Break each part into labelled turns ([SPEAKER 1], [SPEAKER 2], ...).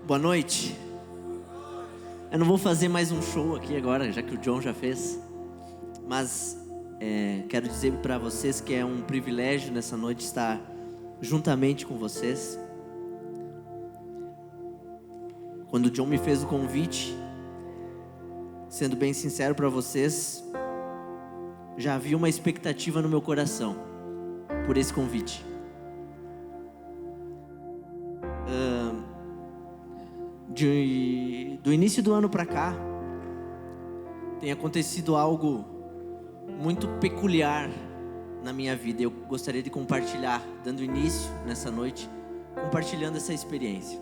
[SPEAKER 1] Boa noite. Eu não vou fazer mais um show aqui agora, já que o John já fez. Mas quero dizer para vocês que é um privilégio nessa noite estar juntamente com vocês. Quando o John me fez o convite, sendo bem sincero para vocês, já havia uma expectativa no meu coração por esse convite. Do início do ano para cá, tem acontecido algo muito peculiar na minha vida. Eu gostaria de compartilhar, dando início nessa noite, compartilhando essa experiência.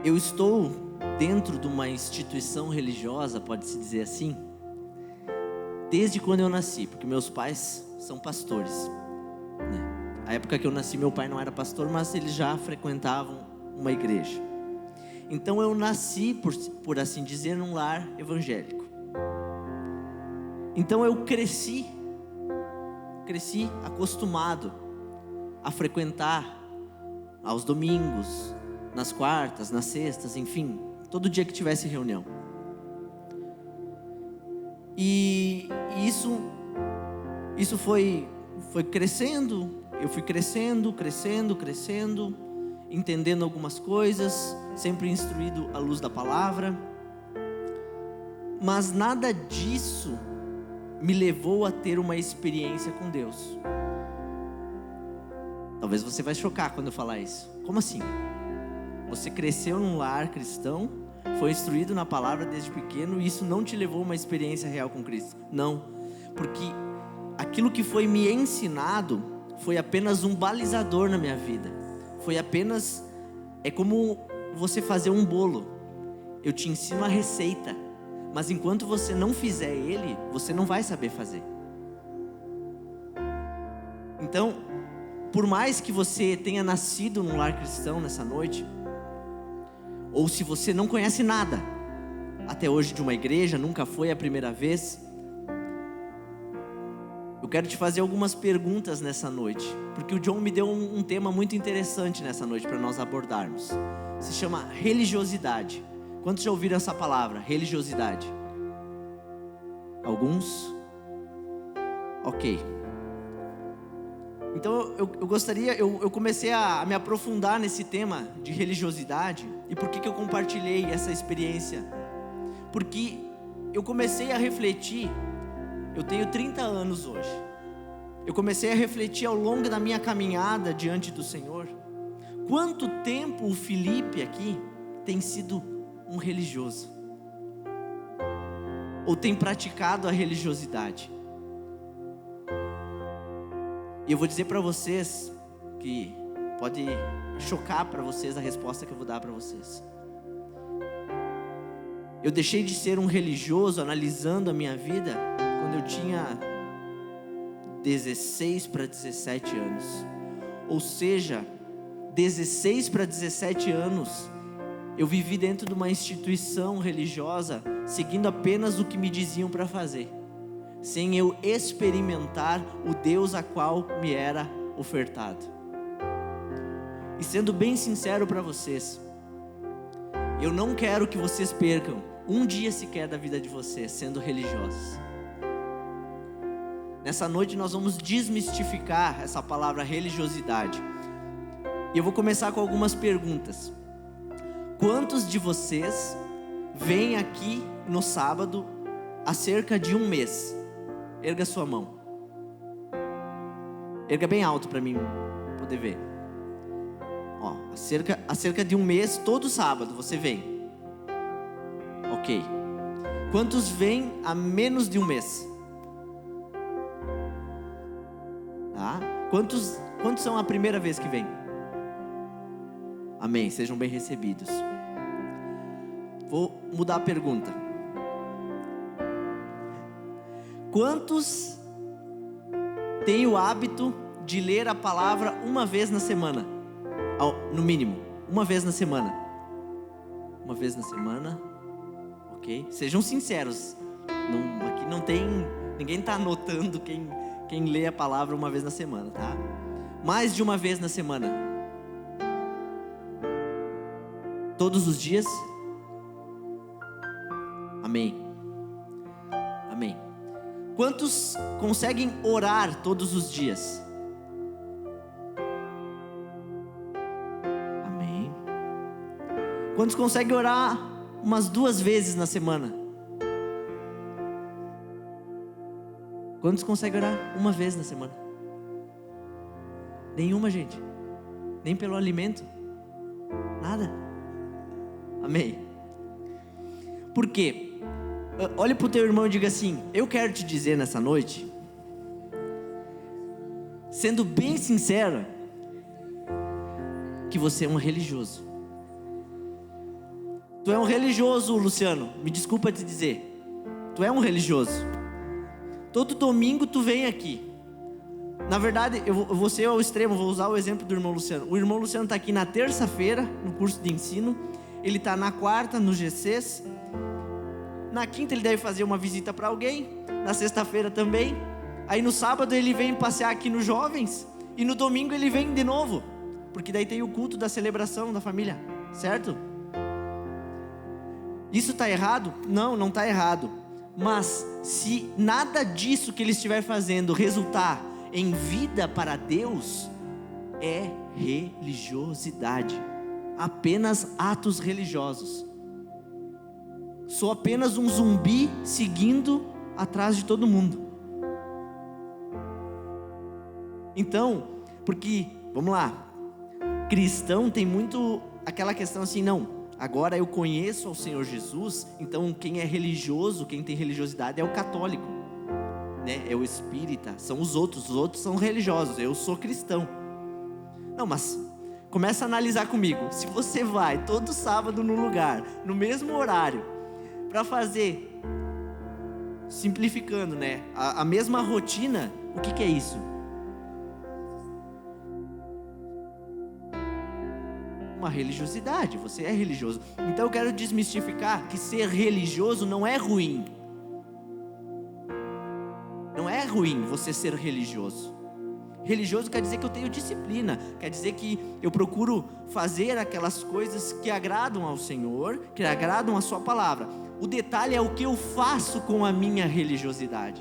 [SPEAKER 1] Eu estou dentro de uma instituição religiosa, pode-se dizer assim, desde quando eu nasci, porque meus pais são pastores, né? Na época que eu nasci, meu pai não era pastor, mas eles já frequentavam uma igreja. Então eu nasci, por assim dizer, num lar evangélico. Então eu cresci acostumado a frequentar aos domingos, nas quartas, nas sextas, enfim, todo dia que tivesse reunião. E isso foi crescendo. Eu fui crescendo, entendendo algumas coisas, sempre instruído à luz da palavra. Mas nada disso me levou a ter uma experiência com Deus. Talvez você vai chocar quando eu falar isso. Como assim? Você cresceu num lar cristão, foi instruído na palavra desde pequeno, e isso não te levou a uma experiência real com Cristo? Não, porque aquilo que foi me ensinado foi apenas um balizador na minha vida. É como você fazer um bolo. Eu te ensino a receita, mas enquanto você não fizer ele, você não vai saber fazer. Então, por mais que você tenha nascido num lar cristão nessa noite, ou se você não conhece nada até hoje de uma igreja, nunca foi a primeira vez, eu quero te fazer algumas perguntas nessa noite, porque o John me deu um tema muito interessante nessa noite para nós abordarmos. Se chama religiosidade. Quantos já ouviram essa palavra, religiosidade? Alguns? Ok. Então eu comecei a me aprofundar nesse tema de religiosidade. E por que eu compartilhei essa experiência? Porque eu comecei a refletir. Eu tenho 30 anos hoje. Eu comecei a refletir ao longo da minha caminhada diante do Senhor. Quanto tempo o Felipe aqui tem sido um religioso? Ou tem praticado a religiosidade? E eu vou dizer para vocês que pode chocar para vocês a resposta que eu vou dar para vocês. Eu deixei de ser um religioso analisando a minha vida quando eu tinha 16 para 17 anos. Ou seja, 16 para 17 anos eu vivi dentro de uma instituição religiosa, seguindo apenas o que me diziam para fazer, sem eu experimentar o Deus a qual me era ofertado. E sendo bem sincero para vocês, eu não quero que vocês percam um dia sequer da vida de vocês sendo religiosos. Nessa noite nós vamos desmistificar essa palavra religiosidade. E eu vou começar com algumas perguntas. Quantos de vocês vêm aqui no sábado há cerca de um mês? Erga sua mão. Erga bem alto para mim poder ver. Ó, há cerca de um mês, todo sábado você vem. Ok. Quantos vêm há menos de um mês? Tá? Quantos são a primeira vez que vêm? Amém, sejam bem recebidos. Vou mudar a pergunta. Quantos têm o hábito de ler a palavra uma vez na semana? No mínimo, uma vez na semana. Uma vez na semana. Ok? Sejam sinceros. Aqui não tem... Ninguém está anotando quem lê a palavra uma vez na semana, tá? mais de uma vez na semana? Todos os dias? Amém. Amém. Quantos conseguem orar todos os dias? Amém. Quantos conseguem orar umas 2 vezes na semana? Quantos conseguem orar uma vez na semana? Nenhuma, gente. Nem pelo alimento. Nada. Amém. Por quê? Olhe para o teu irmão e diga assim: eu quero te dizer nessa noite, sendo bem sincero, que você é um religioso. Tu é um religioso, Luciano. Me desculpa te dizer. Tu é um religioso. Todo domingo tu vem aqui. Na verdade, eu vou ser ao extremo, vou usar o exemplo do irmão Luciano. O irmão Luciano está aqui na terça-feira, no curso de ensino. Ele está na quarta, no GCs. Na quinta ele deve fazer uma visita para alguém. Na sexta-feira também. Aí no sábado ele vem passear aqui nos jovens. E no domingo ele vem de novo. Porque daí tem o culto da celebração da família. Certo? Isso está errado? Não, não está errado. Mas se nada disso que ele estiver fazendo resultar em vida para Deus, é religiosidade. Apenas atos religiosos. Sou apenas um zumbi seguindo atrás de todo mundo. Então, porque, vamos lá, cristão tem muito aquela questão assim, não, agora eu conheço ao Senhor Jesus, então quem é religioso, quem tem religiosidade é o católico, né? É o espírita, são os outros são religiosos, eu sou cristão. Não, mas começa a analisar comigo. Se você vai todo sábado no lugar, no mesmo horário, para fazer, simplificando, né, a mesma rotina, o que é isso? Uma religiosidade. Você é religioso. Então eu quero desmistificar que ser religioso não é ruim. Não é ruim você ser religioso. Religioso quer dizer que eu tenho disciplina, quer dizer que eu procuro fazer aquelas coisas que agradam ao Senhor, que agradam a sua palavra. O detalhe é o que eu faço com a minha religiosidade.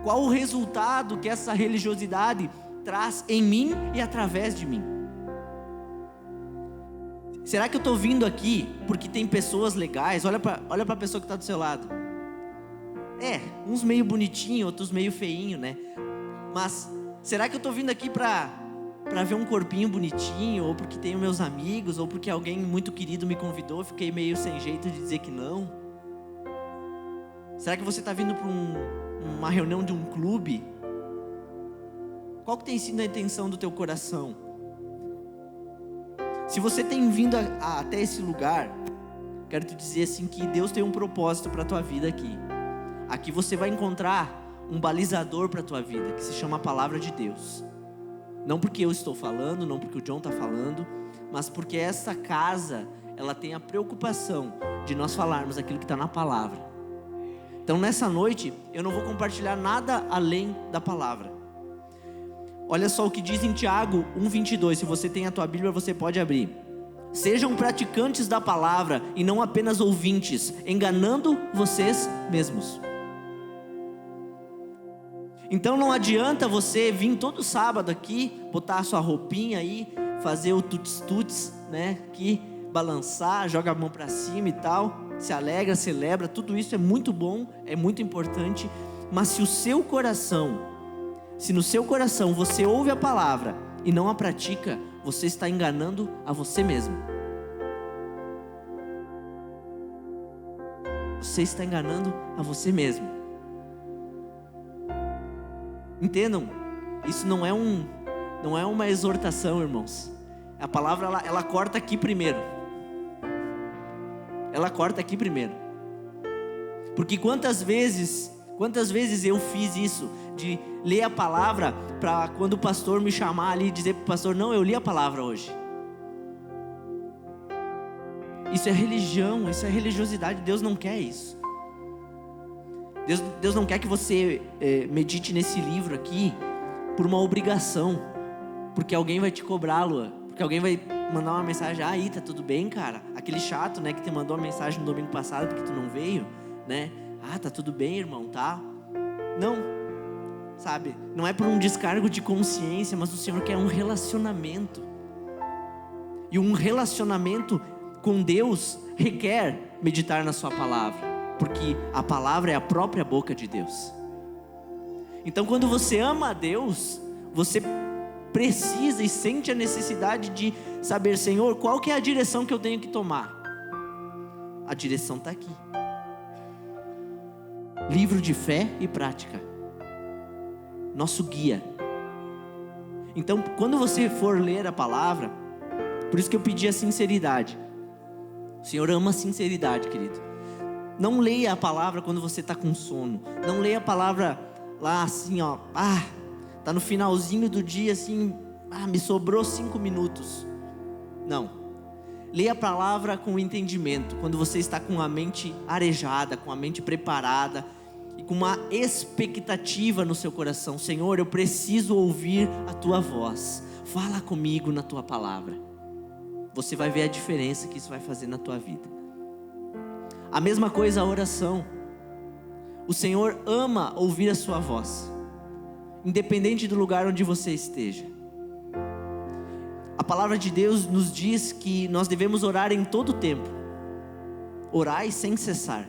[SPEAKER 1] Qual o resultado que essa religiosidade traz em mim e através de mim? Será que eu estou vindo aqui porque tem pessoas legais? Olha para a pessoa que está do seu lado. Uns meio bonitinho, outros meio feinho, né? Mas será que eu estou vindo aqui para ver um corpinho bonitinho, ou porque tenho meus amigos, ou porque alguém muito querido me convidou, fiquei meio sem jeito de dizer que não? Será que você está vindo para uma reunião de um clube? Qual que tem sido a intenção do teu coração? Se você tem vindo até esse lugar, quero te dizer assim que Deus tem um propósito para a tua vida aqui. Aqui você vai encontrar um balizador para a tua vida, que se chama a palavra de Deus. Não porque eu estou falando, não porque o John está falando, mas porque essa casa, ela tem a preocupação de nós falarmos aquilo que está na palavra. Então nessa noite, eu não vou compartilhar nada além da palavra. Olha só o que diz em Tiago 1:22, se você tem a tua Bíblia, você pode abrir. Sejam praticantes da palavra e não apenas ouvintes, enganando vocês mesmos. Então não adianta você vir todo sábado aqui, botar a sua roupinha aí, fazer o tuts-tuts, né? Aqui, balançar, joga a mão para cima e tal, se alegra, celebra, tudo isso é muito bom, é muito importante. Mas se no seu coração você ouve a palavra e não a pratica, você está enganando a você mesmo. Você está enganando a você mesmo. Entendam, isso não é uma exortação, irmãos. A palavra ela corta aqui primeiro. Ela corta aqui primeiro. Porque quantas vezes eu fiz isso, de ler a palavra para quando o pastor me chamar ali e dizer para o pastor, não, eu li a palavra hoje. Isso é religião, isso é religiosidade. Deus não quer isso. Deus não quer que você medite nesse livro aqui por uma obrigação, porque alguém vai te cobrar, Lua, porque alguém vai mandar uma mensagem: aí, tá tudo bem, cara? Aquele chato, né, que te mandou uma mensagem no domingo passado porque tu não veio, né? Ah, tá tudo bem, irmão, tá? Não, sabe? Não é por um descargo de consciência, mas o Senhor quer um relacionamento. E um relacionamento com Deus requer meditar na sua palavra, porque a palavra é a própria boca de Deus. Então, quando você ama a Deus, você precisa e sente a necessidade de saber: Senhor, qual que é a direção que eu tenho que tomar? A direção está aqui. Livro de fé e prática, nosso guia. Então, quando você for ler a palavra, por isso que eu pedi a sinceridade. O Senhor ama a sinceridade, querido. Não leia a palavra quando você está com sono. Não leia a palavra lá assim, ó, tá no finalzinho do dia assim, me sobrou 5 minutos. Não. Leia a palavra com entendimento, quando você está com a mente arejada, com a mente preparada e com uma expectativa no seu coração: Senhor, eu preciso ouvir a tua voz, fala comigo na tua palavra. Você vai ver a diferença que isso vai fazer na tua vida. A mesma coisa a oração. O Senhor ama ouvir a sua voz, independente do lugar onde você esteja. A palavra de Deus nos diz que nós devemos orar em todo tempo. Orai sem cessar.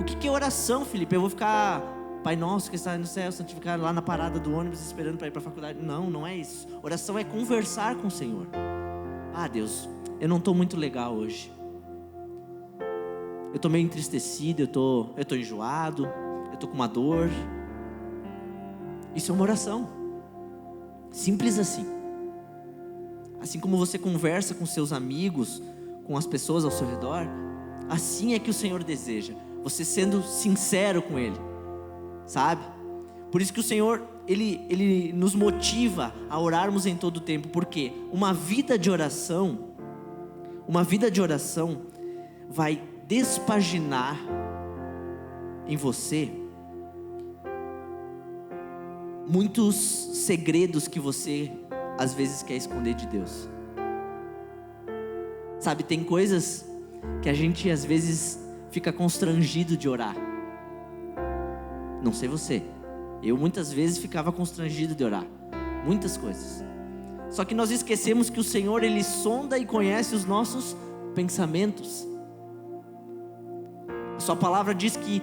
[SPEAKER 1] O que é oração, Felipe? Eu vou ficar: Pai nosso que está no céu, santificado, lá na parada do ônibus esperando para ir para a faculdade. Não, não é isso. Oração é conversar com o Senhor. Deus, eu não estou muito legal hoje. Eu estou meio entristecido, eu estou enjoado, eu estou com uma dor. Isso é uma oração. Simples assim. Assim como você conversa com seus amigos, com as pessoas ao seu redor, assim é que o Senhor deseja. Você sendo sincero com Ele, sabe? Por isso que o Senhor, Ele nos motiva a orarmos em todo o tempo. Porque uma vida de oração vai despaginar em você muitos segredos que você às vezes quer esconder de Deus. Sabe, tem coisas que a gente às vezes fica constrangido de orar. Não sei você, eu muitas vezes ficava constrangido de orar, muitas coisas. Só que nós esquecemos que o Senhor, Ele sonda e conhece os nossos pensamentos. A sua palavra diz que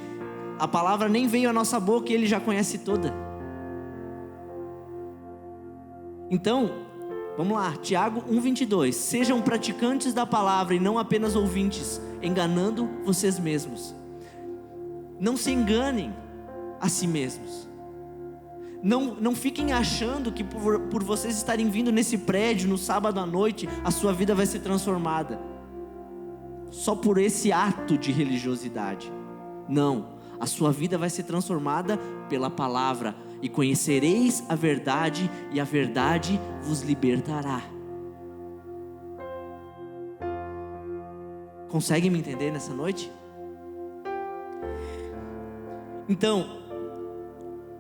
[SPEAKER 1] a palavra nem veio à nossa boca e Ele já conhece toda. Então, vamos lá, Tiago 1:22. Sejam praticantes da palavra e não apenas ouvintes, enganando vocês mesmos. Não se enganem a si mesmos. Não fiquem achando que por vocês estarem vindo nesse prédio no sábado à noite, a sua vida vai ser transformada só por esse ato de religiosidade. Não, a sua vida vai ser transformada pela palavra. E conhecereis a verdade, e a verdade vos libertará. Consegue me entender nessa noite? Então,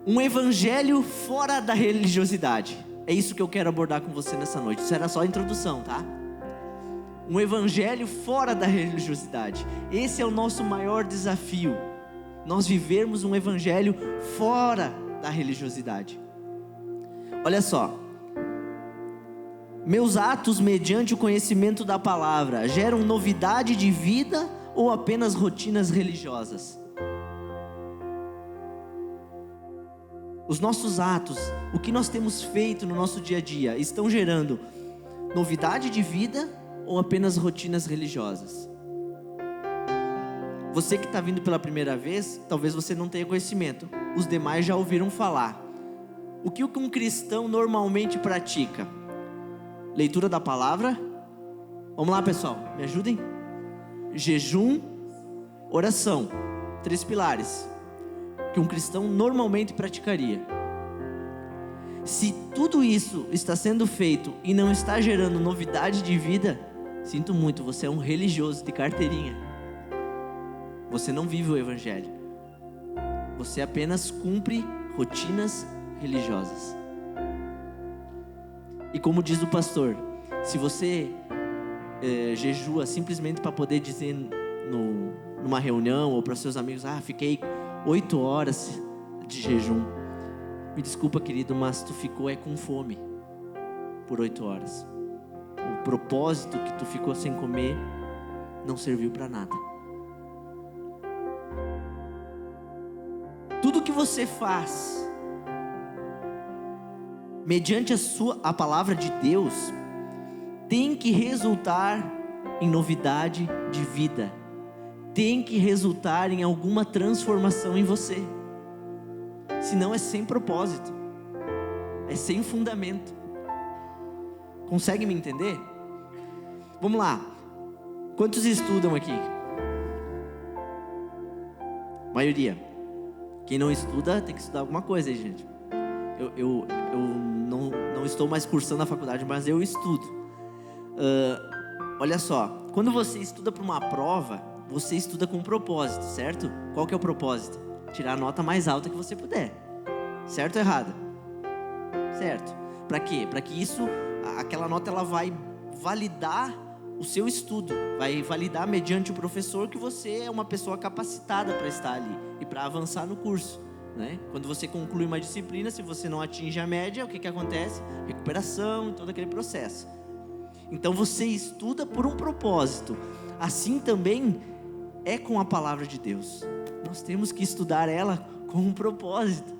[SPEAKER 1] um evangelho fora da religiosidade. É isso que eu quero abordar com você nessa noite. Isso era só a introdução, tá? Um evangelho fora da religiosidade. Esse é o nosso maior desafio. Nós vivermos um evangelho fora da religiosidade. Olha só. Meus atos mediante o conhecimento da palavra geram novidade de vida ou apenas rotinas religiosas? Os nossos atos, o que nós temos feito no nosso dia a dia, estão gerando novidade de vida ou apenas rotinas religiosas? Você que está vindo pela primeira vez, talvez você não tenha conhecimento. Os demais já ouviram falar. O que um cristão normalmente pratica? Leitura da palavra. Vamos lá, pessoal, me ajudem. Jejum, oração. 3 pilares que um cristão normalmente praticaria. Se tudo isso está sendo feito e não está gerando novidade de vida, sinto muito, você é um religioso de carteirinha. Você não vive o evangelho. Você apenas cumpre rotinas religiosas. E como diz o pastor, se você jejua simplesmente para poder dizer numa reunião ou para seus amigos, fiquei 8 horas de jejum. Me desculpa, querido, mas tu ficou com fome por 8 horas. O propósito que tu ficou sem comer não serviu para nada. Tudo que você faz mediante a palavra de Deus tem que resultar em novidade de vida, tem que resultar em alguma transformação em você. Senão é sem propósito, é sem fundamento. Consegue me entender? Vamos lá. Quantos estudam aqui? Maioria. Quem não estuda tem que estudar alguma coisa aí, gente. Eu não estou mais cursando a faculdade, mas eu estudo. Olha só, quando você estuda para uma prova, você estuda com um propósito, certo? Qual que é o propósito? Tirar a nota mais alta que você puder. Certo ou errado? Certo. Para quê? Para que aquela nota ela vai validar o seu estudo, vai validar mediante o professor que você é uma pessoa capacitada para estar ali e para avançar no curso, né? Quando você conclui uma disciplina, se você não atinge a média, o que acontece? Recuperação, todo aquele processo. Então você estuda por um propósito. Assim também é com a palavra de Deus. Nós temos que estudar ela com um propósito.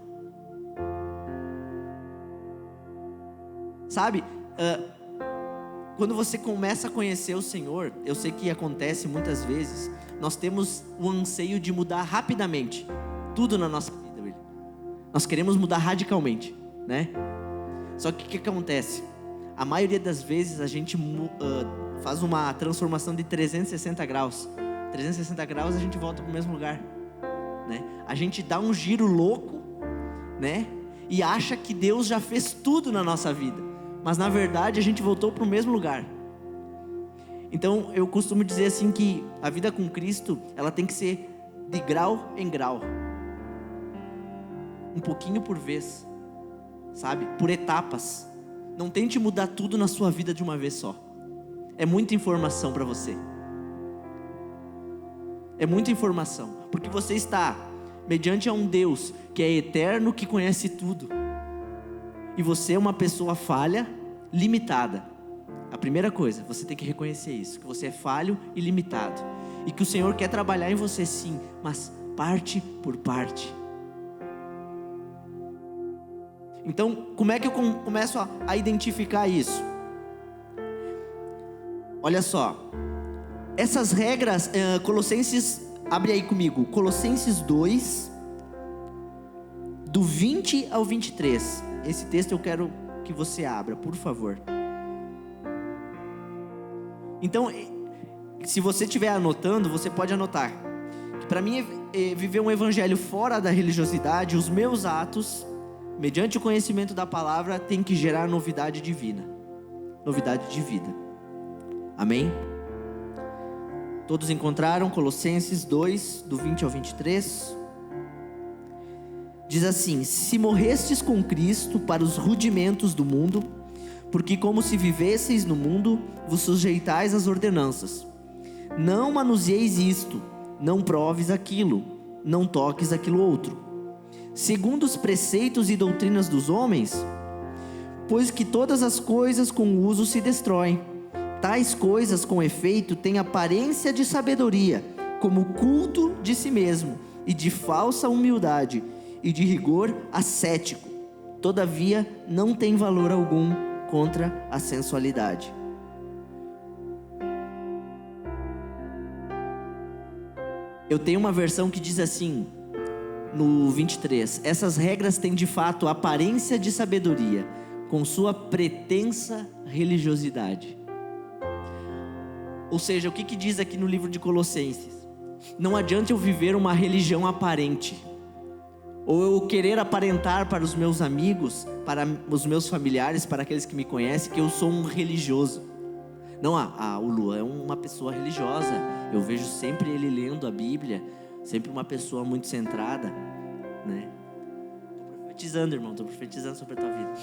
[SPEAKER 1] Sabe, quando você começa a conhecer o Senhor, eu sei que acontece muitas vezes, nós temos o anseio de mudar rapidamente tudo na nossa vida, William. Nós queremos mudar radicalmente, né? Só que o que acontece? A maioria das vezes a gente faz uma transformação de 360 graus. 360 graus a gente volta para o mesmo lugar, né? A gente dá um giro louco, né? E acha que Deus já fez tudo na nossa vida. Mas na verdade a gente voltou para o mesmo lugar. Então eu costumo dizer assim que a vida com Cristo, ela tem que ser de grau em grau, um pouquinho por vez, sabe? Por etapas. Não tente mudar tudo na sua vida de uma vez só. É muita informação para você. É muita informação, porque você está mediante a um Deus que é eterno, que conhece tudo. E você é uma pessoa falha, limitada. A primeira coisa, você tem que reconhecer isso, que você é falho e limitado. E que o Senhor quer trabalhar em você sim, mas parte por parte. Então, como é que eu começo a identificar isso? Olha só. Essas regras, Colossenses, abre aí comigo. Colossenses 2, do 20 ao 23. Esse texto eu quero que você abra, por favor. Então, se você estiver anotando, você pode anotar. Para mim, viver um evangelho fora da religiosidade, os meus atos, mediante o conhecimento da palavra, tem que gerar novidade divina. Novidade de vida. Amém? Todos encontraram Colossenses 2, do 20 ao 23? Diz assim: se morrestes com Cristo para os rudimentos do mundo, porque como se vivesseis no mundo, vos sujeitais às ordenanças. Não manuseis isto, não proves aquilo, não toques aquilo outro, segundo os preceitos e doutrinas dos homens, pois que todas as coisas com o uso se destroem. Tais coisas, com efeito, têm aparência de sabedoria, como culto de si mesmo, e de falsa humildade, e de rigor ascético. Todavia, não tem valor algum contra a sensualidade. Eu tenho uma versão que diz assim, no 23: essas regras têm de fato aparência de sabedoria, com sua pretensa religiosidade. Ou seja, o que diz aqui no livro de Colossenses? Não adianta eu viver uma religião aparente, ou eu querer aparentar para os meus amigos, para os meus familiares, para aqueles que me conhecem, que eu sou um religioso. Não, o Luan é uma pessoa religiosa, eu vejo sempre ele lendo a Bíblia, sempre uma pessoa muito centrada, né? Estou profetizando, irmão, estou profetizando sobre a tua vida.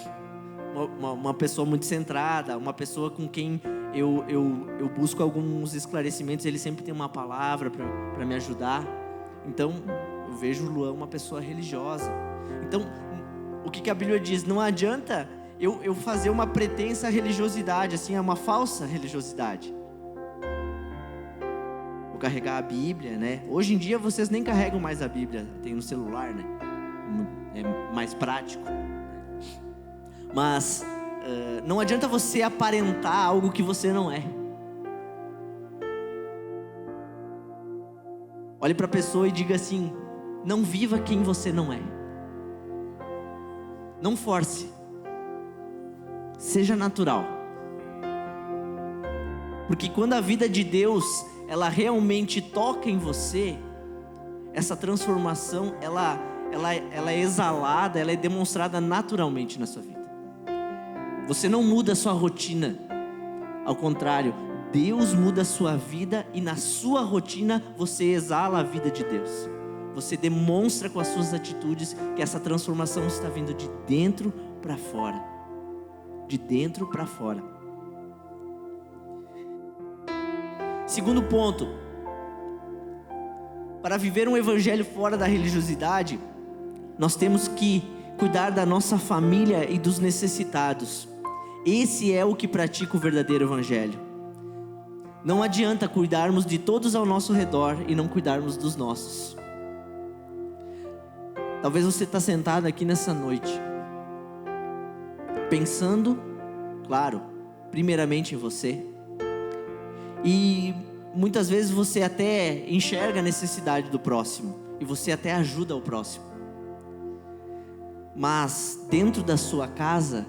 [SPEAKER 1] Uma pessoa muito centrada, uma pessoa com quem eu busco alguns esclarecimentos, ele sempre tem uma palavra para me ajudar. Então, eu vejo o Luan uma pessoa religiosa. Então, o que a Bíblia diz? Não adianta eu fazer uma pretensa religiosidade, assim, é uma falsa religiosidade. Vou carregar a Bíblia, né? Hoje em dia vocês nem carregam mais a Bíblia, tem no celular, né? É mais prático. Mas não adianta você aparentar algo que você não é. Olhe para a pessoa e diga assim: não viva quem você não é. Não force. Seja natural. Porque quando a vida de Deus, ela realmente toca em você, essa transformação, ela é exalada, ela é demonstrada naturalmente na sua vida. Você não muda a sua rotina. Ao contrário, Deus muda a sua vida e na sua rotina você exala a vida de Deus. Você demonstra com as suas atitudes que essa transformação está vindo de dentro para fora. De dentro para fora. Segundo ponto. Para viver um evangelho fora da religiosidade, nós temos que cuidar da nossa família e dos necessitados. Esse é o que pratica o verdadeiro evangelho. Não adianta cuidarmos de todos ao nosso redor e não cuidarmos dos nossos. Talvez você está sentado aqui nessa noite, pensando, claro, primeiramente em você. E muitas vezes você até enxerga a necessidade do próximo, e você até ajuda o próximo. Mas dentro da sua casa,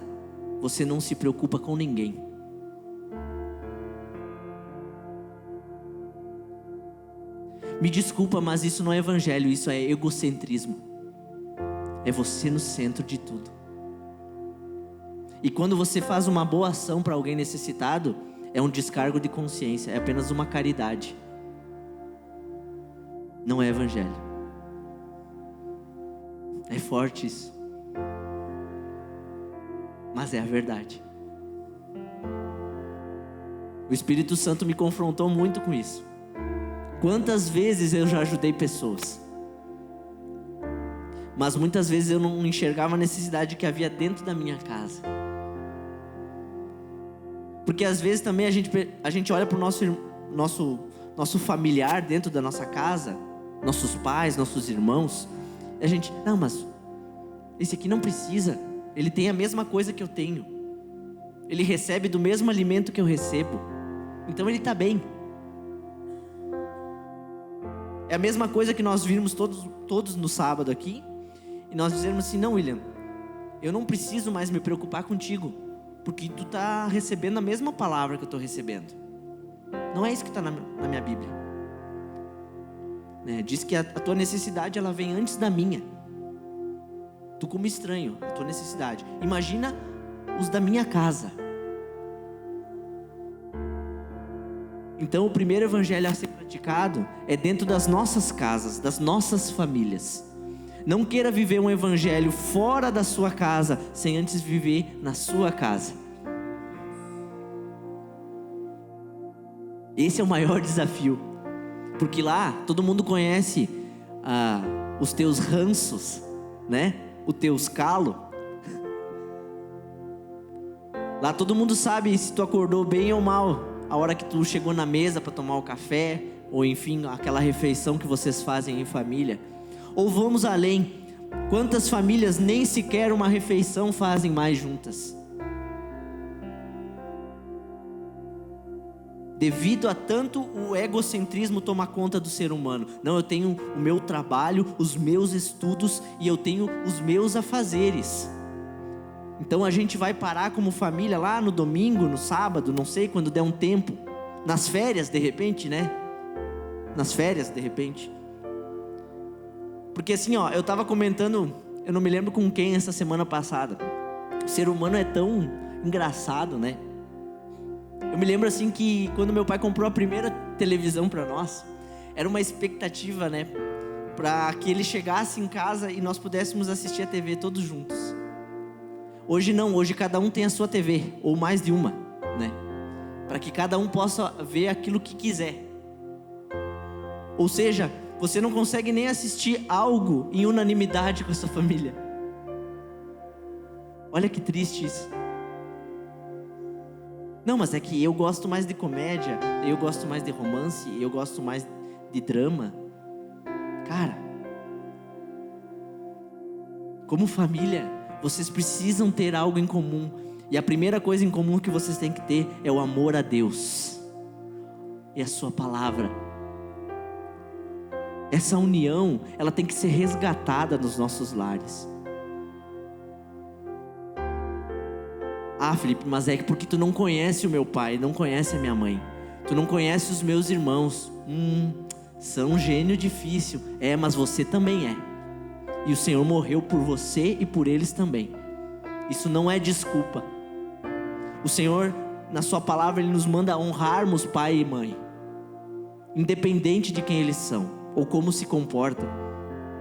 [SPEAKER 1] você não se preocupa com ninguém. Me desculpa, mas isso não é evangelho, isso é egocentrismo. É você no centro de tudo. E quando você faz uma boa ação para alguém necessitado, é um descargo de consciência, é apenas uma caridade. Não é evangelho. É forte isso. Mas é a verdade. O Espírito Santo me confrontou muito com isso. Quantas vezes eu já ajudei pessoas, mas muitas vezes eu não enxergava a necessidade que havia dentro da minha casa. Porque às vezes também a gente olha para o nosso familiar dentro da nossa casa, nossos pais, nossos irmãos, e a gente, não, mas esse aqui não precisa, ele tem a mesma coisa que eu tenho, ele recebe do mesmo alimento que eu recebo, então ele está bem. É a mesma coisa que nós vimos todos no sábado aqui, e nós dizemos assim: não, William, eu não preciso mais me preocupar contigo, porque tu está recebendo a mesma palavra que eu estou recebendo. Não é isso que está na minha Bíblia, né? Diz que a tua necessidade, ela vem antes da minha. Tu como estranho, a tua necessidade. Imagina os da minha casa. Então o primeiro evangelho a ser praticado é dentro das nossas casas, das nossas famílias. Não queira viver um evangelho fora da sua casa sem antes viver na sua casa. Esse é o maior desafio, porque lá todo mundo conhece os teus ranços, né? Os teus calos. Lá todo mundo sabe se tu acordou bem ou mal, a hora que tu chegou na mesa para tomar o café, ou enfim, aquela refeição que vocês fazem em família. Ou vamos além, quantas famílias nem sequer uma refeição fazem mais juntas? Devido a tanto o egocentrismo tomar conta do ser humano. Não, eu tenho o meu trabalho, os meus estudos e eu tenho os meus afazeres. Então a gente vai parar como família lá no domingo, no sábado, não sei, quando der um tempo. Nas férias, de repente, né? Nas férias, de repente. Porque assim, ó, eu estava comentando, eu não me lembro com quem essa semana passada. O ser humano é tão engraçado, né? Eu me lembro assim que quando meu pai comprou a primeira televisão para nós, era uma expectativa, né? para que ele chegasse em casa e nós pudéssemos assistir a TV todos juntos. Hoje não, hoje cada um tem a sua TV, ou mais de uma, né? Para que cada um possa ver aquilo que quiser. Ou seja, você não consegue nem assistir algo em unanimidade com a sua família. Olha que triste isso. Não, mas é que eu gosto mais de comédia, eu gosto mais de romance, eu gosto mais de drama. Cara, como família, vocês precisam ter algo em comum. E a primeira coisa em comum que vocês têm que ter é o amor a Deus e a sua palavra. Essa união, ela tem que ser resgatada nos nossos lares. Ah, Felipe, mas é porque tu não conhece o meu pai, não conhece a minha mãe. Tu não conhece os meus irmãos. São um gênio difícil. É, mas você também é. E o Senhor morreu por você e por eles também. Isso não é desculpa. O Senhor, na sua palavra, Ele nos manda honrarmos pai e mãe, independente de quem eles são ou como se comportam.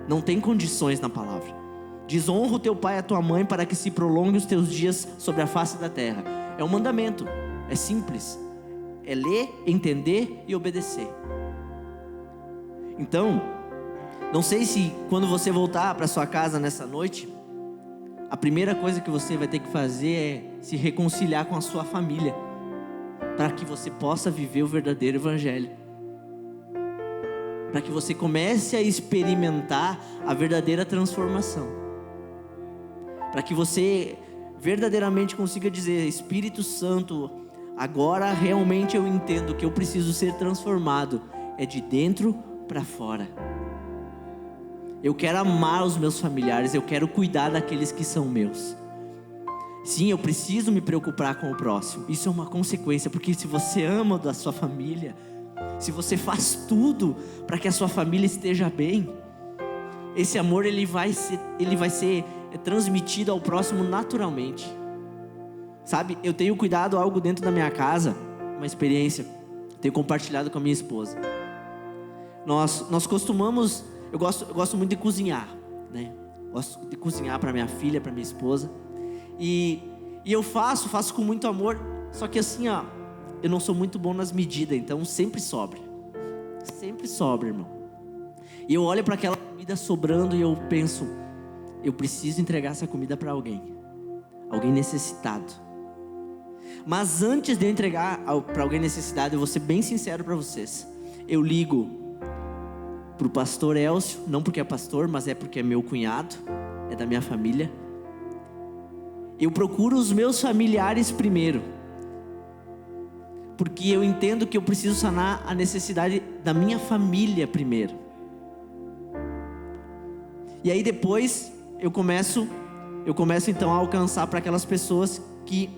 [SPEAKER 1] Não tem condições na palavra. Diz: honra o teu pai e a tua mãe para que se prolongue os teus dias sobre a face da terra. É um mandamento, é simples. É ler, entender e obedecer. Então, não sei se quando você voltar para sua casa nessa noite, a primeira coisa que você vai ter que fazer é se reconciliar com a sua família, para que você possa viver o verdadeiro evangelho, para que você comece a experimentar a verdadeira transformação, para que você verdadeiramente consiga dizer: Espírito Santo, agora realmente eu entendo que eu preciso ser transformado, é de dentro para fora. Eu quero amar os meus familiares, eu quero cuidar daqueles que são meus. Sim, eu preciso me preocupar com o próximo. Isso é uma consequência, porque se você ama da sua família, se você faz tudo para que a sua família esteja bem, esse amor ele vai ser transmitido ao próximo naturalmente. Sabe, eu tenho cuidado algo dentro da minha casa, uma experiência, tenho compartilhado com a minha esposa. Nós costumamos, eu gosto muito de cozinhar, né? Gosto de cozinhar para minha filha, para minha esposa. E eu faço com muito amor. Só que assim, ó, eu não sou muito bom nas medidas, então sempre sobra. Sempre sobra, irmão. E eu olho para aquela comida sobrando e eu penso: eu preciso entregar essa comida para alguém necessitado. Mas antes de eu entregar para alguém necessitado, eu vou ser bem sincero para vocês. Eu ligo para o pastor Elcio, não porque é pastor, mas é porque é meu cunhado, é da minha família. Eu procuro os meus familiares primeiro, porque eu entendo que eu preciso sanar a necessidade da minha família primeiro. E aí depois eu começo então a alcançar para aquelas pessoas que...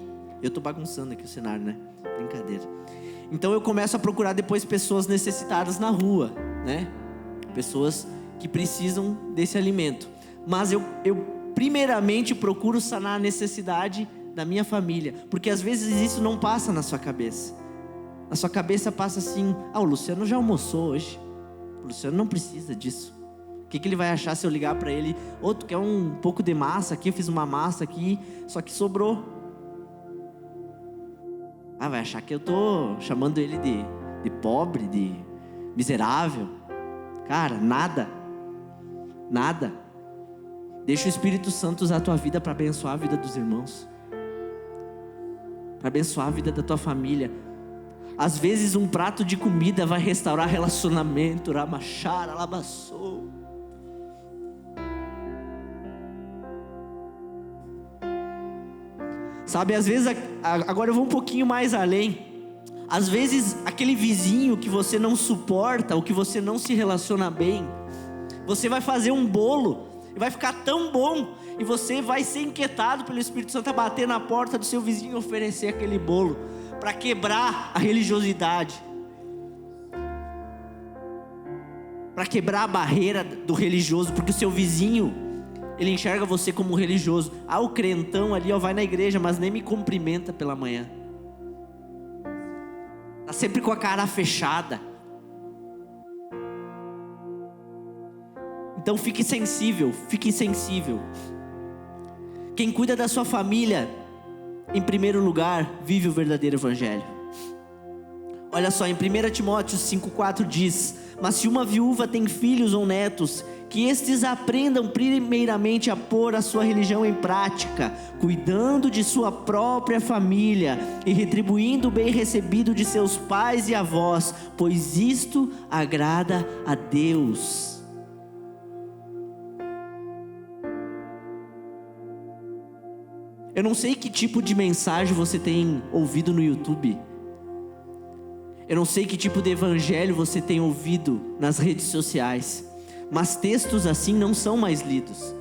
[SPEAKER 1] Eu estou bagunçando aqui o cenário, né? Brincadeira. Então eu começo a procurar depois pessoas necessitadas na rua, né? Pessoas que precisam desse alimento. Mas eu primeiramente procuro sanar a necessidade da minha família, porque às vezes isso não passa na sua cabeça. Na sua cabeça passa assim: o Luciano já almoçou hoje, o Luciano não precisa disso. O que ele vai achar se eu ligar para ele: tu quer um pouco de massa aqui? Eu fiz uma massa aqui, só que sobrou. Vai achar que eu tô chamando ele de pobre, de miserável. Cara, nada. Deixa o Espírito Santo usar a tua vida para abençoar a vida dos irmãos, para abençoar a vida da tua família. Às vezes um prato de comida vai restaurar relacionamento. Ramachara, labassou. Sabe, às vezes, agora eu vou um pouquinho mais além. Às vezes aquele vizinho que você não suporta, ou que você não se relaciona bem, você vai fazer um bolo e vai ficar tão bom, e você vai ser inquietado pelo Espírito Santo a bater na porta do seu vizinho e oferecer aquele bolo, para quebrar a religiosidade, para quebrar a barreira do religioso, porque o seu vizinho, ele enxerga você como religioso. O crentão ali, vai na igreja, mas nem me cumprimenta pela manhã, tá sempre com a cara fechada. Então fique sensível, fique sensível. Quem cuida da sua família, em primeiro lugar, vive o verdadeiro evangelho. Olha só, em 1 Timóteo 5,4 diz: mas se uma viúva tem filhos ou netos, que estes aprendam primeiramente a pôr a sua religião em prática, cuidando de sua própria família e retribuindo o bem recebido de seus pais e avós, pois isto agrada a Deus. Eu não sei que tipo de mensagem você tem ouvido no YouTube. Eu não sei que tipo de evangelho você tem ouvido nas redes sociais. Mas textos assim não são mais lidos.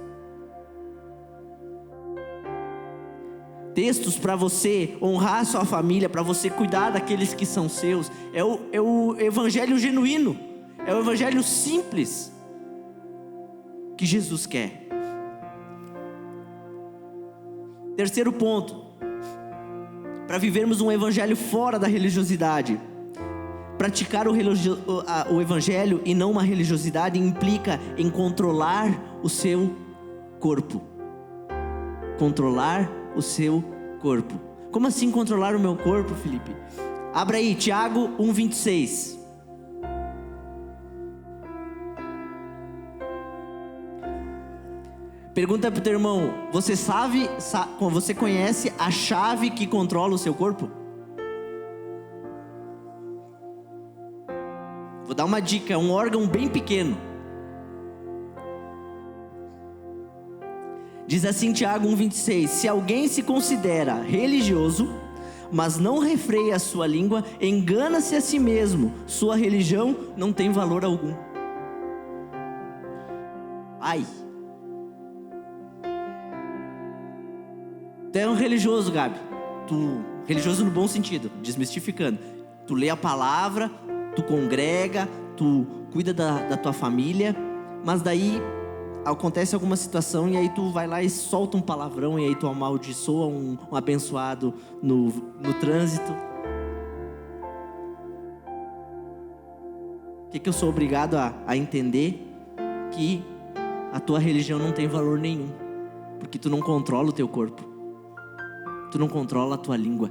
[SPEAKER 1] Textos para você honrar a sua família, para você cuidar daqueles que são seus. É o evangelho genuíno. É o evangelho simples que Jesus quer. Terceiro ponto, para vivermos um evangelho fora da religiosidade. Praticar o evangelho e não uma religiosidade implica em controlar o seu corpo. Controlar o seu corpo. Como assim controlar o meu corpo, Felipe? Abra aí, Tiago 1,26. Pergunta para o teu irmão: você conhece a chave que controla o seu corpo? Vou dar uma dica, é um órgão bem pequeno. Diz assim Tiago 1,26: se alguém se considera religioso, mas não refreia a sua língua, engana-se a si mesmo, sua religião não tem valor algum. Ai. Tu é um religioso, Gabi. Religioso no bom sentido, desmistificando. Tu lê a palavra, tu congrega, tu cuida da tua família, mas daí acontece alguma situação e aí tu vai lá e solta um palavrão, e aí tu amaldiçoa um abençoado no trânsito. O que eu sou obrigado a entender? Que a tua religião não tem valor nenhum, porque tu não controla o teu corpo, tu não controla a tua língua.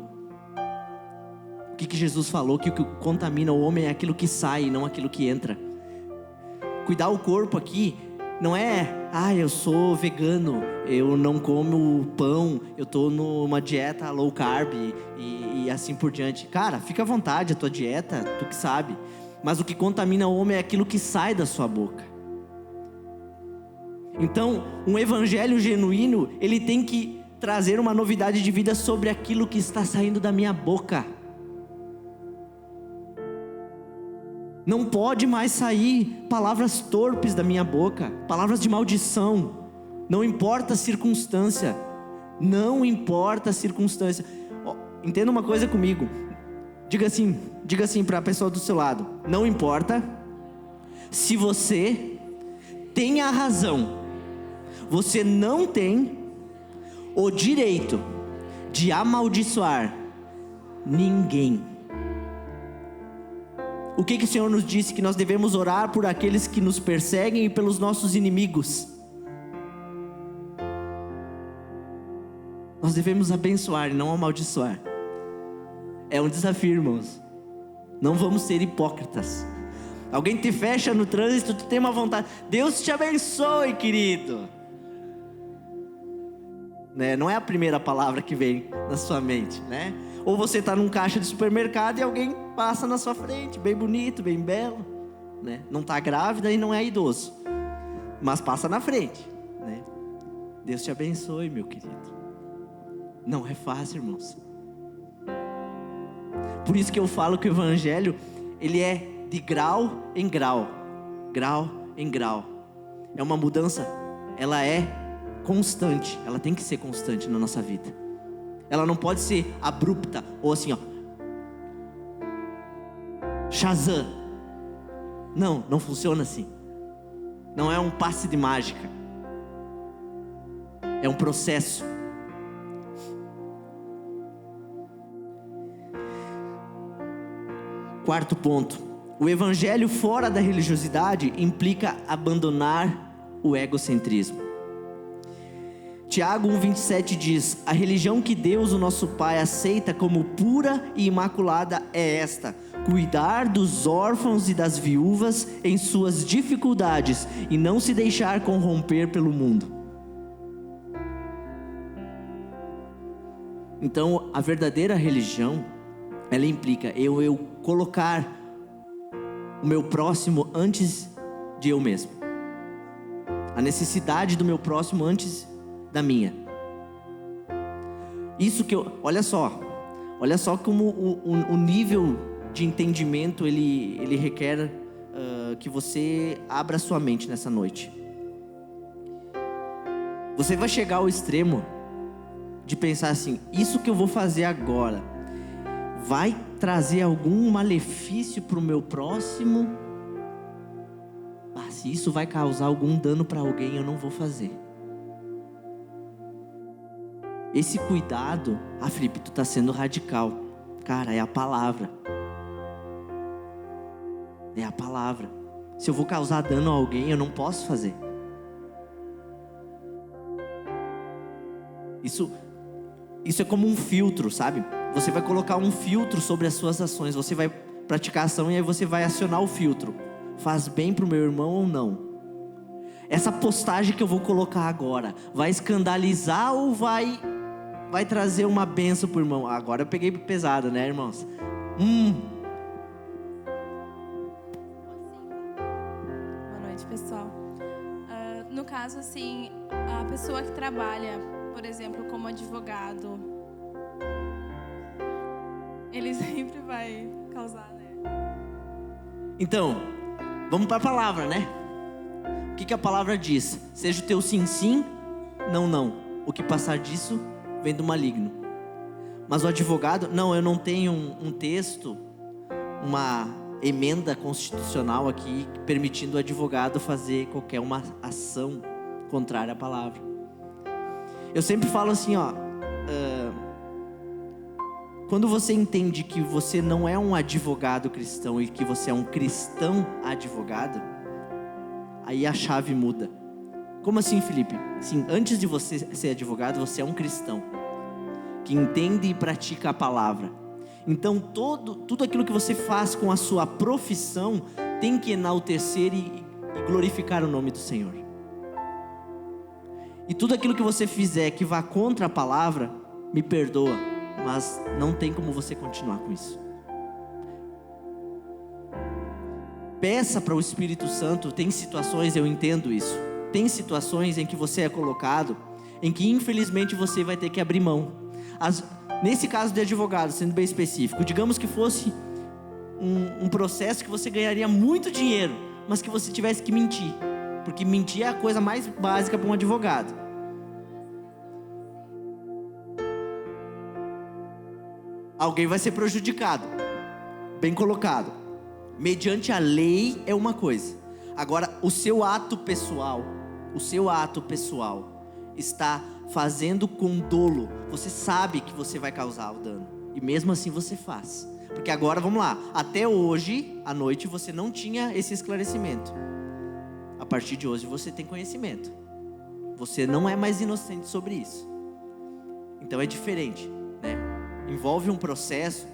[SPEAKER 1] O que Jesus falou? Que o que contamina o homem é aquilo que sai, não aquilo que entra. Cuidar o corpo aqui não é: eu sou vegano, eu não como pão, eu estou numa dieta low carb e assim por diante. Cara, fica à vontade, a tua dieta, tu que sabe. Mas o que contamina o homem é aquilo que sai da sua boca. Então, um evangelho genuíno, ele tem que trazer uma novidade de vida sobre aquilo que está saindo da minha boca. Não pode mais sair palavras torpes da minha boca, palavras de maldição. Não importa a circunstância. Não importa a circunstância. Entenda uma coisa comigo. Diga assim para a pessoa do seu lado: não importa se você tem a razão, você não tem o direito de amaldiçoar ninguém. O que o Senhor nos disse? Que nós devemos orar por aqueles que nos perseguem e pelos nossos inimigos. Nós devemos abençoar e não amaldiçoar. É um desafio, irmãos. Não vamos ser hipócritas. Alguém te fecha no trânsito, tu tem uma vontade: Deus te abençoe, querido. Né? Não é a primeira palavra que vem na sua mente, né? Ou você está num caixa de supermercado e alguém passa na sua frente, bem bonito, bem belo, né? Não está grávida e não é idoso, mas passa na frente, né? Deus te abençoe, meu querido. Não é fácil, irmãos. Por isso que eu falo que o evangelho, ele é de grau em grau, grau em grau. É uma mudança, ela é constante, ela tem que ser constante na nossa vida. Ela não pode ser abrupta, ou assim, Shazam. Não funciona assim. Não é um passe de mágica. É um processo. Quarto ponto: o evangelho fora da religiosidade implica abandonar o egocentrismo. Tiago 1,27 diz: a religião que Deus, o nosso Pai, aceita como pura e imaculada é esta: cuidar dos órfãos e das viúvas em suas dificuldades e não se deixar corromper pelo mundo. Então, a verdadeira religião, ela implica eu colocar o meu próximo antes de eu mesmo, a necessidade do meu próximo antes da minha. Isso que olha só como o nível de entendimento ele requer que você abra sua mente nessa noite. Você vai chegar ao extremo de pensar assim: isso que eu vou fazer agora vai trazer algum malefício para o meu próximo? Se isso vai causar algum dano para alguém, eu não vou fazer. Esse cuidado, Felipe, tu está sendo radical. Cara, é a palavra. É a palavra. Se eu vou causar dano a alguém, eu não posso fazer. Isso é como um filtro, sabe? Você vai colocar um filtro sobre as suas ações. Você vai praticar ação e aí você vai acionar o filtro. Faz bem para o meu irmão ou não? Essa postagem que eu vou colocar agora vai escandalizar ou vai trazer uma bênção para o irmão? Agora eu peguei pesado, né, irmãos?
[SPEAKER 2] Boa noite, pessoal. No caso, assim, a pessoa que trabalha, por exemplo, como advogado, ele sempre vai causar, né?
[SPEAKER 1] Então, vamos para a palavra, né? O que a palavra diz? Seja o teu sim, sim, não, não. O que passar disso vem do maligno. Mas o advogado, não, eu não tenho um texto, uma emenda constitucional aqui permitindo o advogado fazer qualquer uma ação contrária à palavra. Eu sempre falo assim, quando você entende que você não é um advogado cristão e que você é um cristão advogado, aí a chave muda. Como assim, Felipe? Sim, antes de você ser advogado, você é um cristão que entende e pratica a palavra. Então tudo aquilo que você faz com a sua profissão tem que enaltecer e glorificar o nome do Senhor. E tudo aquilo que você fizer que vá contra a palavra, me perdoa, mas não tem como você continuar com isso. Peça para o Espírito Santo. Tem situações, eu entendo isso, tem situações em que você é colocado, em que infelizmente você vai ter que abrir mão. Nesse caso de advogado, sendo bem específico, digamos que fosse um processo que você ganharia muito dinheiro, mas que você tivesse que mentir, porque mentir é a coisa mais básica para um advogado. Alguém vai ser prejudicado, bem colocado. Mediante a lei é uma coisa. Agora, o seu ato pessoal está fazendo com dolo. Você sabe que você vai causar o dano, e mesmo assim você faz. Porque agora, vamos lá, até hoje à noite você não tinha esse esclarecimento. A partir de hoje você tem conhecimento. Você não é mais inocente sobre isso. Então é diferente, né? Envolve um processo,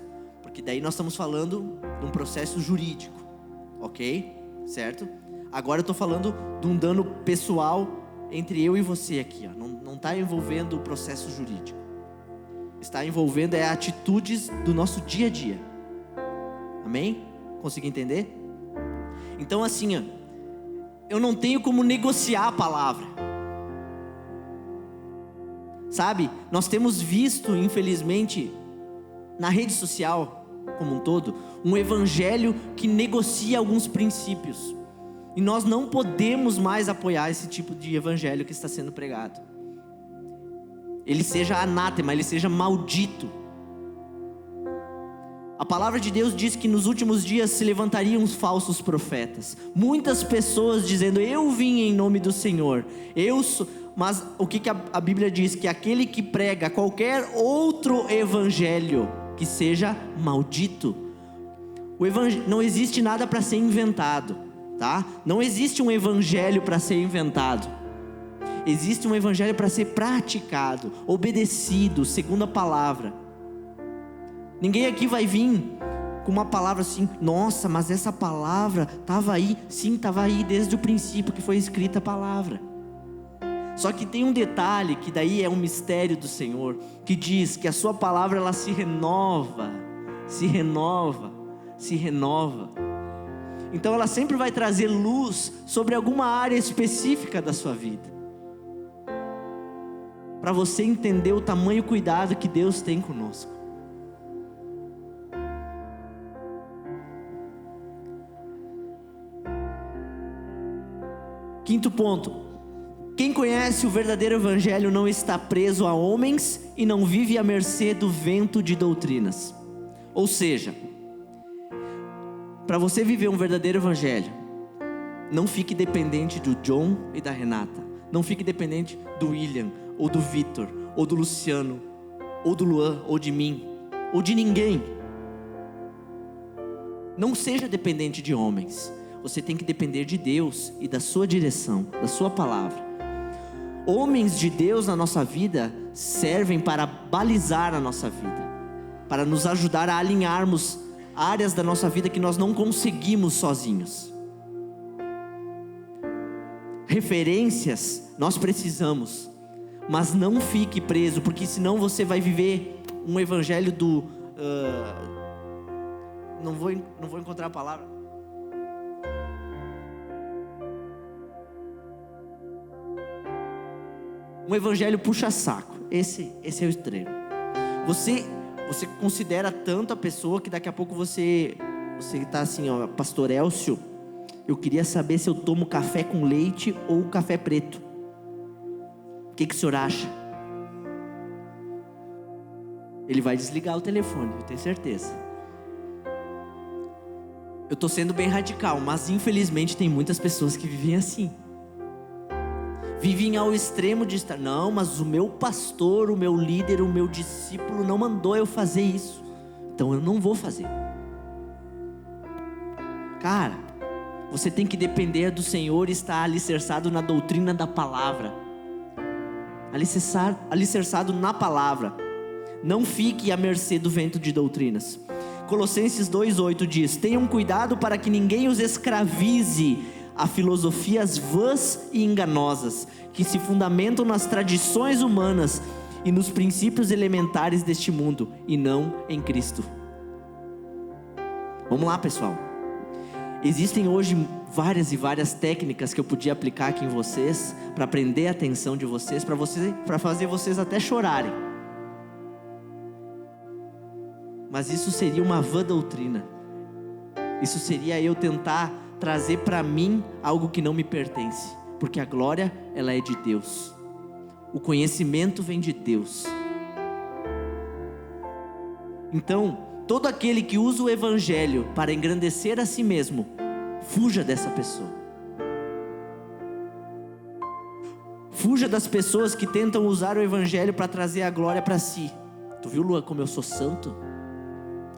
[SPEAKER 1] porque daí nós estamos falando de um processo jurídico, ok? Certo? Agora eu estou falando de um dano pessoal entre eu e você aqui, ó. Não está envolvendo o processo jurídico. Está envolvendo atitudes do nosso dia a dia. Amém? Consegui entender? Então assim, ó, eu não tenho como negociar a palavra. Sabe? Nós temos visto, infelizmente, na rede social como um todo, um evangelho que negocia alguns princípios. E nós não podemos mais apoiar esse tipo de evangelho que está sendo pregado. Ele seja anátema, ele seja maldito. A palavra de Deus diz que nos últimos dias se levantariam os falsos profetas. Muitas pessoas dizendo: eu vim em nome do Senhor. Mas o que a Bíblia diz? Que aquele que prega qualquer outro evangelho que seja maldito. Não existe nada para ser inventado, tá? Não existe um evangelho para ser inventado. Existe um evangelho para ser praticado, obedecido, segundo a palavra. Ninguém aqui vai vir com uma palavra assim: nossa, mas essa palavra estava aí. Sim, estava aí desde o princípio que foi escrita a palavra. Só que tem um detalhe, que daí é um mistério do Senhor, que diz que a sua palavra, ela se renova, se renova, se renova. Então ela sempre vai trazer luz sobre alguma área específica da sua vida, para você entender o tamanho cuidado que Deus tem conosco. Quinto ponto: quem conhece o verdadeiro evangelho não está preso a homens e não vive à mercê do vento de doutrinas. Ou seja, para você viver um verdadeiro evangelho, não fique dependente do John e da Renata. Não fique dependente do William, ou do Vitor, ou do Luciano, ou do Luan, ou de mim, ou de ninguém. Não seja dependente de homens. Você tem que depender de Deus e da sua direção, da sua palavra. Homens de Deus na nossa vida servem para balizar a nossa vida, para nos ajudar a alinharmos áreas da nossa vida que nós não conseguimos sozinhos. Referências nós precisamos, mas não fique preso, porque senão você vai viver um evangelho do... não vou encontrar a palavra. Um evangelho puxa-saco. Esse é o extremo. Você considera tanto a pessoa que daqui a pouco você está assim, ó: pastor Elcio, eu queria saber se eu tomo café com leite ou café preto. O que o senhor acha? Ele vai desligar o telefone, eu tenho certeza. Eu estou sendo bem radical, mas infelizmente tem muitas pessoas que vivem assim. Vivem ao extremo de estar: não, mas o meu pastor, o meu líder, o meu discípulo não mandou eu fazer isso, então eu não vou fazer. Cara, você tem que depender do Senhor e estar alicerçado na doutrina da palavra. Alicerçado na palavra. Não fique à mercê do vento de doutrinas. Colossenses 2:8 diz: tenham cuidado para que ninguém os escravize a filosofias vãs e enganosas, que se fundamentam nas tradições humanas e nos princípios elementares deste mundo, e não em Cristo. Vamos lá, pessoal. Existem hoje várias e várias técnicas que eu podia aplicar aqui em vocês, para prender a atenção de vocês, para fazer vocês até chorarem. Mas isso seria uma vã doutrina. Isso seria eu tentar trazer para mim algo que não me pertence, porque a glória, ela é de Deus. O conhecimento vem de Deus. Então, todo aquele que usa o evangelho para engrandecer a si mesmo, fuja dessa pessoa. Fuja das pessoas que tentam usar o evangelho para trazer a glória para si. Tu viu, Luan, como eu sou santo?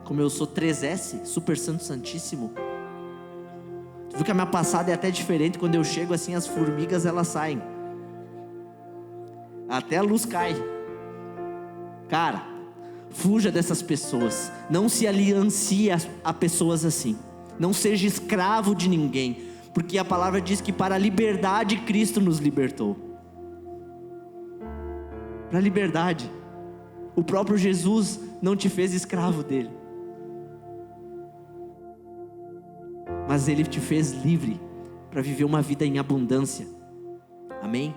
[SPEAKER 1] Como eu sou 3S, super santo santíssimo? Tu viu que a minha passada é até diferente? Quando eu chego assim, as formigas elas saem, até a luz cai. Cara, fuja dessas pessoas. Não se aliancie a pessoas assim. Não seja escravo de ninguém, porque a palavra diz que para a liberdade Cristo nos libertou. Para a liberdade. O próprio Jesus não te fez escravo dele, mas Ele te fez livre para viver uma vida em abundância. Amém?